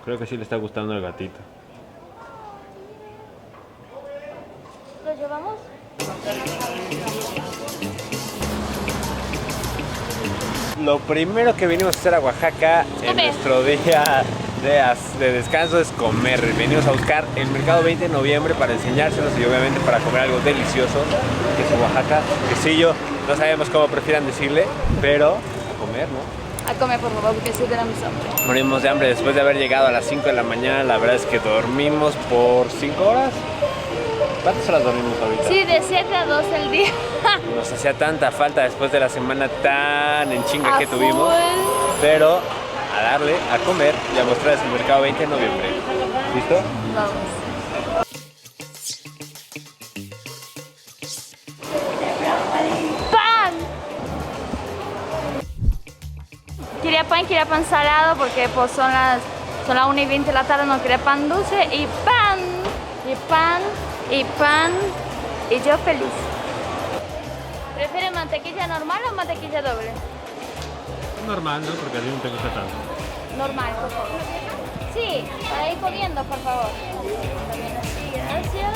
Creo que sí le está gustando al gatito. ¿Lo llevamos? Lo primero que venimos a hacer a Oaxaca en nuestro día de descanso es comer. Venimos a buscar el mercado 20 de noviembre para enseñárselos y obviamente para comer algo delicioso, que es Oaxaca, quesillo. No sabemos cómo prefieran decirle, pero a comer, ¿no? A comer, por favor, porque sí tenemos hambre. Morimos de hambre después de haber llegado a las 5 de la mañana. La verdad es que dormimos por 5 horas. ¿Cuántas horas dormimos ahorita? Sí, de 7 a 12 el día. Nos hacía tanta falta después de la semana tan en chinga que tuvimos. Full. Pero a darle, a comer y a mostrarles el mercado 20 de noviembre. ¿Listo? Vamos. ¡Pan! Quería pan salado porque pues son las 1:20 de la tarde, no quería pan dulce y pan. Y pan, y pan, y yo feliz. ¿Prefieres mantequilla normal o mantequilla doble? Normal, ¿no? Porque a mí no te gusta tanto. Normal, por favor. Sí, para ir comiendo, por favor. También así, gracias.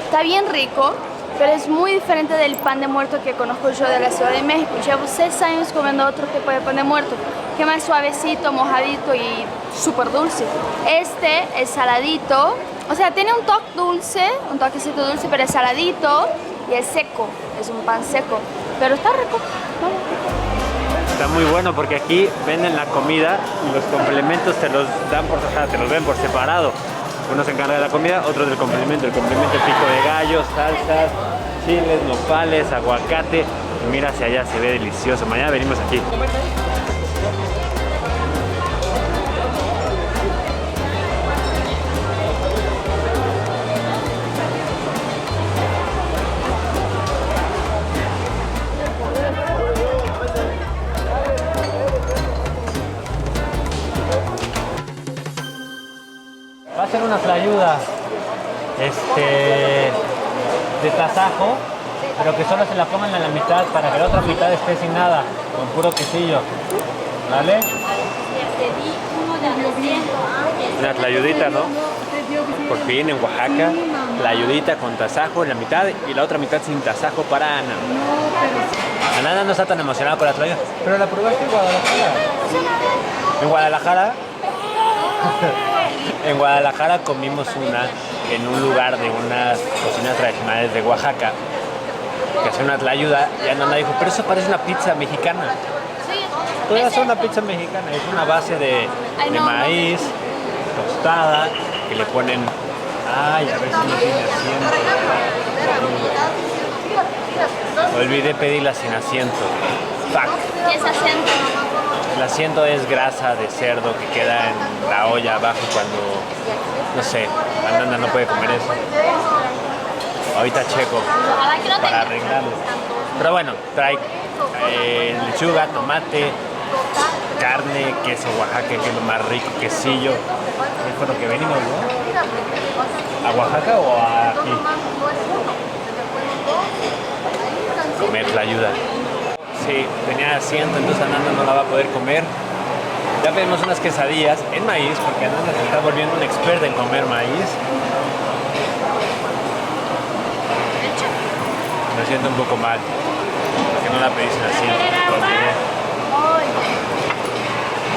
Está bien rico, pero es muy diferente del pan de muerto que conozco yo de la Ciudad de México. Llevo 6 años comiendo otro tipo de pan de muerto, que es más suavecito, mojadito y súper dulce. Este es saladito, o sea, tiene un toque dulce, un toquecito dulce, pero es saladito y es seco, es un pan seco, pero está rico. Está muy bueno porque aquí venden la comida y los complementos te los dan por separado, te los ven por separado. Uno se encarga de la comida, otro del complemento. El complemento es pico de gallo, salsas, chiles, nopales, aguacate. Y mira hacia allá, se ve delicioso. Mañana venimos aquí. Va a ser una tlayuda de tasajo, pero que solo se la pongan a la mitad para que la otra mitad esté sin nada, con puro quesillo. ¿Vale? Una tlayudita, ¿no? Por fin en Oaxaca, tlayudita con tasajo en la mitad y la otra mitad sin tasajo para Ana. Ana no está tan emocionada por la tlayuda, pero la probaste en Guadalajara. En Guadalajara. En Guadalajara comimos una en un lugar de unas cocinas tradicionales de Oaxaca que hace una tlayuda y Ana dijo, pero eso parece una pizza mexicana. Puede hacer una pizza mexicana, es una base de maíz tostada que le ponen, ay, a ver si no tiene asiento. Olvidé pedirla sin asiento. Fuck. ¿Qué es asiento? El asiento es grasa de cerdo que queda en la olla abajo cuando, no sé, Ananda no puede comer eso. Ahorita checo para arreglarlo. Pero bueno, trae lechuga, tomate, carne, queso Oaxaca, que es lo más rico, quesillo. Es por lo que venimos, ¿no? ¿A Oaxaca o aquí? Comer la ayuda. Sí, tenía asiento, entonces Ananda no la va a poder comer. Ya pedimos unas quesadillas en maíz, porque Ananda se está volviendo una experta en comer maíz. Me siento un poco mal, porque no la pedí sin asiento.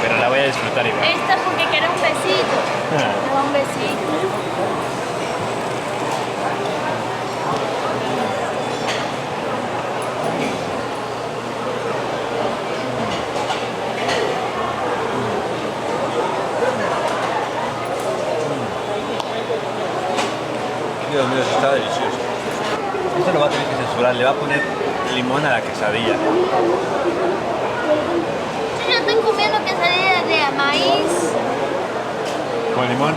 Pero la voy a disfrutar igual. Esta porque quiere un besito. Un besito. Dios mío, está delicioso. Esto lo va a tener que censurar, le va a poner limón a la quesadilla. Yo estoy comiendo quesadillas de maíz. ¿Con limón?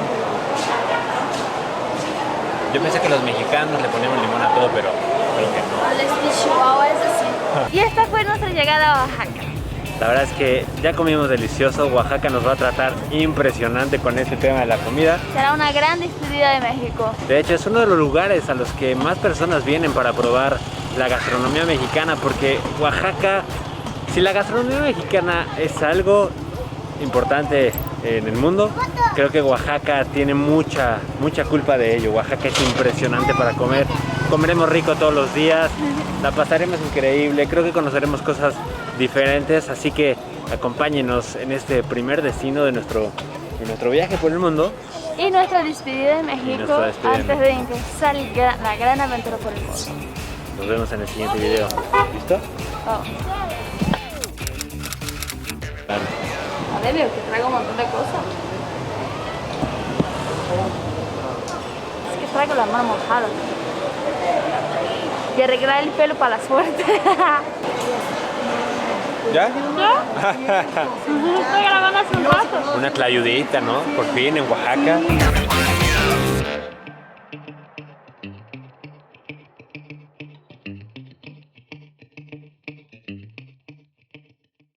Yo pensé que los mexicanos le poníamos limón a todo, pero creo que no. Les de Chihuahua es así. Y esta fue nuestra llegada a Oaxaca. La verdad es que ya comimos delicioso. Oaxaca nos va a tratar impresionante con este tema de la comida. Será una gran despedida de México. De hecho, es uno de los lugares a los que más personas vienen para probar la gastronomía mexicana, porque Oaxaca, si la gastronomía mexicana es algo importante en el mundo, creo que Oaxaca tiene mucha culpa de ello. Oaxaca es impresionante para comer. Comeremos rico todos los días, la pasaremos increíble, creo que conoceremos cosas diferentes, así que acompáñenos en este primer destino de nuestro viaje por el mundo. Y nuestra despedida de México nuestra despedida de antes de empezar la gran aventura por el mundo. Nos vemos en el siguiente video. ¿Listo? Vamos. Claro. A ver, veo que traigo un montón de cosas. Es que traigo la mano mojada. Y arreglar el pelo para la suerte. ¿Ya? ¿Ya? Estoy grabando hace un rato. Una tlayudita, ¿no? Por fin en Oaxaca.